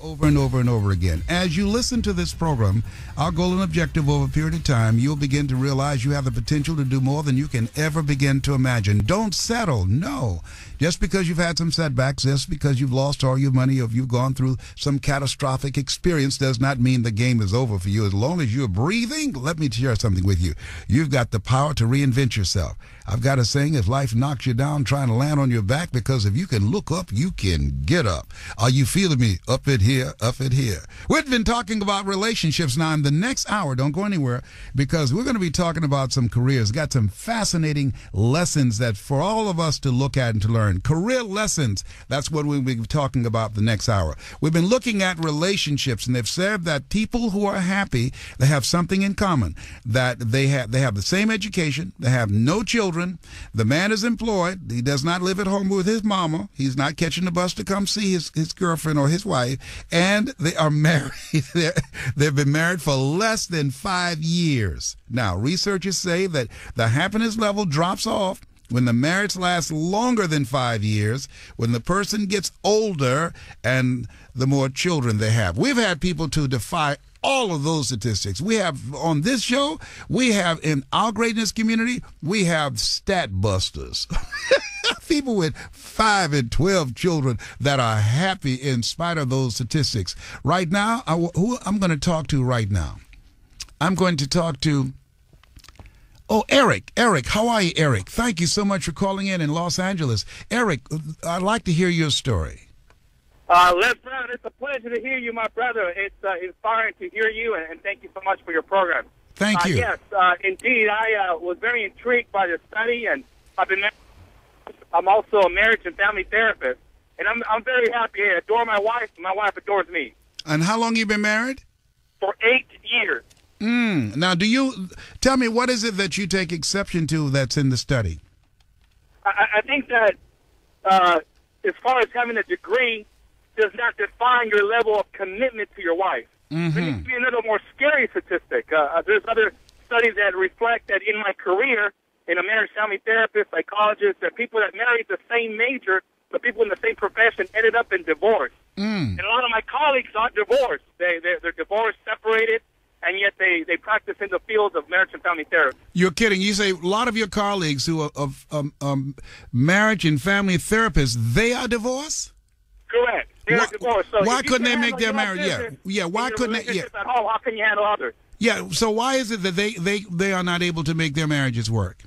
over and over and over again. As you listen to this program, our goal and objective over a period of time, you'll begin to realize you have the potential to do more than you can ever begin to imagine. Don't settle. No. Just because you've had some setbacks, just because you've lost all your money, or if you've gone through some catastrophic experience, does not mean the game is over for you. As long as you're breathing, let me share something with you. You've got the power to reinvent yourself. I've got a saying, if life knocks you down, trying to land on your back, because if you can look up, you can get up. Are you feeling me? Up it here, up it here. We've been talking about relationships now. In the next hour, don't go anywhere, because we're going to be talking about some careers. Got some fascinating lessons that for all of us to look at and to learn. Career lessons, that's what we'll be talking about the next hour. We've been looking at relationships, and they've said that people who are happy, they have something in common, that they have the same education, they have no children, the man is employed, he does not live at home with his mama, he's not catching the bus to come see his girlfriend or his wife, and they are married. They've been married for less than 5 years. Now, researchers say that the happiness level drops off when the marriage lasts longer than 5 years, when the person gets older, and the more children they have. We've had people to defy all of those statistics. We have on this show, we have in our greatness community, we have stat busters. People with 5 and 12 children that are happy in spite of those statistics. Right now, who I'm going to talk to right now? I'm going to talk to Eric. Eric, how are you, Eric? Thank you so much for calling in Los Angeles. Eric, I'd like to hear your story. Les Brown, it's a pleasure to hear you, my brother. It's inspiring to hear you, and thank you so much for your program. Thank you. Yes, indeed, I was very intrigued by the study, and I'm also a marriage and family therapist, and I'm very happy. I adore my wife, and my wife adores me. And how long have you been married? For 8 years. Now, tell me, what is it that you take exception to that's in the study? I think that as far as having a degree does not define your level of commitment to your wife. Mm-hmm. There needs to be another more scary statistic. There's other studies that reflect that in my career, in a marriage family therapist, psychologist, that people that married the same major, but people in the same profession ended up in divorce. And a lot of my colleagues aren't divorced. They're divorced, separated, and yet they practice in the field of marriage and family therapy. You're kidding. You say a lot of your colleagues who are of marriage and family therapists, they are divorced? Correct. They're divorced. So why couldn't they make their marriage? Yeah. Why couldn't they? Yeah. At home, how can you handle others? Yeah. So why is it that they are not able to make their marriages work?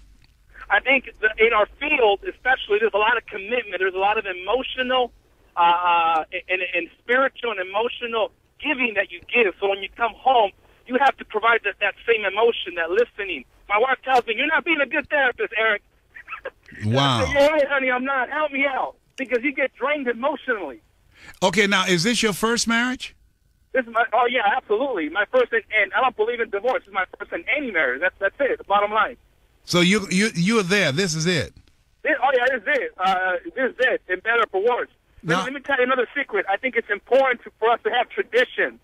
I think in our field, especially, there's a lot of commitment. There's a lot of emotional and spiritual and emotional giving that you give. So when you come home, you have to provide that same emotion, that listening. My wife tells me, "You're not being a good therapist, Eric." Wow. I say, "Yeah, honey, I'm not. Help me out." Because you get drained emotionally. Okay, now, is this your first marriage? This is oh yeah, absolutely. My first, and I don't believe in divorce. This is my first in any marriage. That's it. The bottom line. So you're there. This is it. This is it. This is it. And better for worse. Let me tell you another secret. I think it's important for us to have traditions.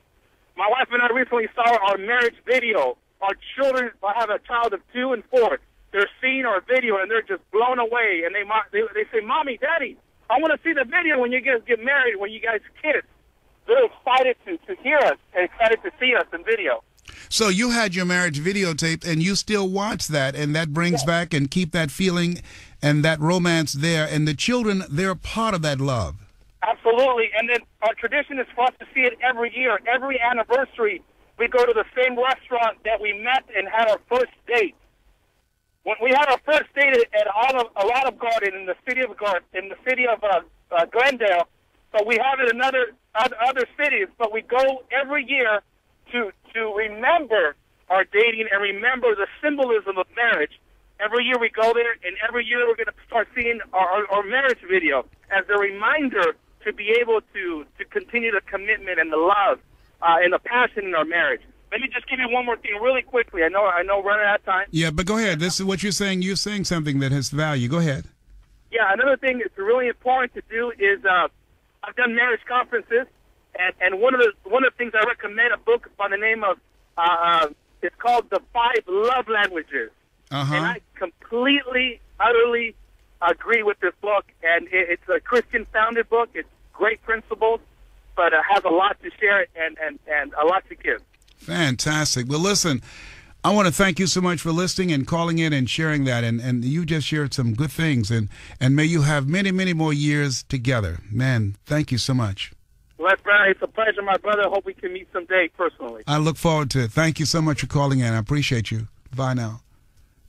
My wife and I recently saw our marriage video. Our children, I have a child of 2 and 4. They're seeing our video and they're just blown away. And they say, "Mommy, Daddy, I want to see the video when you guys get married, when you guys kiss." They're excited to hear us and excited to see us in video. So you had your marriage videotaped, and you still watch that, and that brings back and keep that feeling and that romance there. And the children, they're part of that love. Absolutely. And then our tradition is for us to see it every year. Every anniversary, we go to the same restaurant that we met and had our first date. When we had our first date at Olive Garden in the city of Glendale, but we have it in other cities. But we go every year to remember our dating and remember the symbolism of marriage. Every year we go there, and every year we're going to start seeing our marriage video as a reminder to be able to continue the commitment and the love and the passion in our marriage. Let me just give you one more thing really quickly. I know we're running out of time. Yeah, but go ahead. This is what you're saying. You're saying something that has value. Go ahead. Yeah, another thing that's really important to do is I've done marriage conferences, and one of the things I recommend, a book by the name of it's called The 5 Love Languages. Uh-huh. And I completely, utterly agree with this book. And it's a Christian-founded book. It's great principles, but has a lot lot to share and a lot to give. Fantastic. Well, listen, I want to thank you so much for listening and calling in and sharing that. And you just shared some good things. And may you have many, many more years together. Man, thank you so much. Les Brown, it's a pleasure, my brother. Hope we can meet someday personally. I look forward to it. Thank you so much for calling in. I appreciate you. Bye now.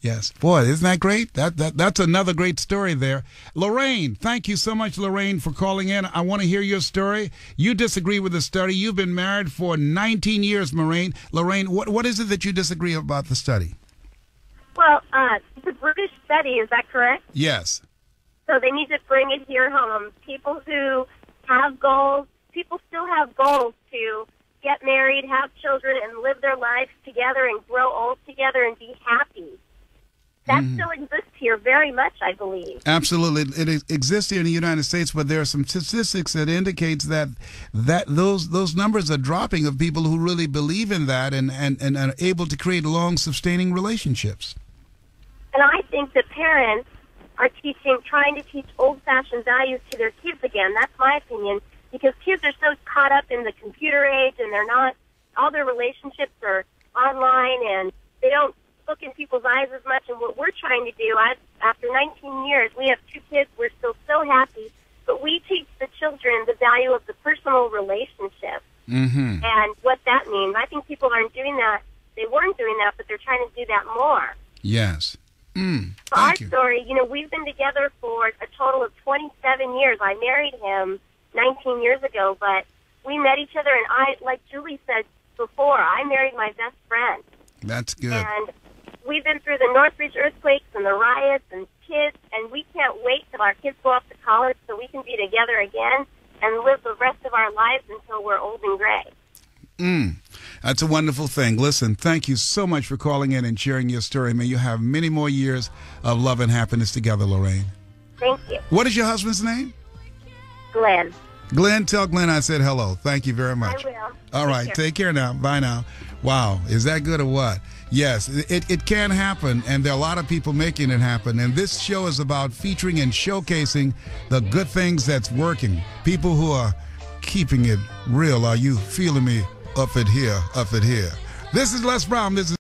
Yes. Boy, isn't that great? That's another great story there. Lorraine, thank you so much, Lorraine, for calling in. I want to hear your story. You disagree with the study. You've been married for 19 years, Lorraine. Lorraine, what is it that you disagree about the study? Well, it's a British study, is that correct? Yes. So they need to bring it here home. People who have goals, people still have goals to get married, have children, and live their lives together and grow old together and be happy. That still exists here very much, I believe. Absolutely. It exists here in the United States, but there are some statistics that indicates that those numbers are dropping of people who really believe in that and are able to create long, sustaining relationships. And I think that parents are trying to teach old-fashioned values to their kids again. That's my opinion, because kids are so caught up in the computer age, and all their relationships are online, and they don't look in people's eyes as much. And what we're trying to do, after 19 years, we have 2 kids, we're still so happy, but we teach the children the value of the personal relationship and what that means. I think people aren't doing that. They weren't doing that, but they're trying to do that more. Yes. Our story, we've been together for a total of 27 years. I married him 19 years ago, but we met each other, and like Julie said before, I married my best friend. That's good. And we've been through the Northridge earthquakes and the riots and kids, and we can't wait till our kids go off to college so we can be together again and live the rest of our lives until we're old and gray. That's a wonderful thing. Listen, thank you so much for calling in and sharing your story. May you have many more years of love and happiness together, Lorraine. Thank you. What is your husband's name? Glenn. Glenn, tell Glenn I said hello. Thank you very much. I will. All right, take care now. Bye now. Wow, is that good or what? Yes, it can happen, and there are a lot of people making it happen. And this show is about featuring and showcasing the good things that's working. People who are keeping it real. Are you feeling me up at here, up at here? This is Les Brown. This is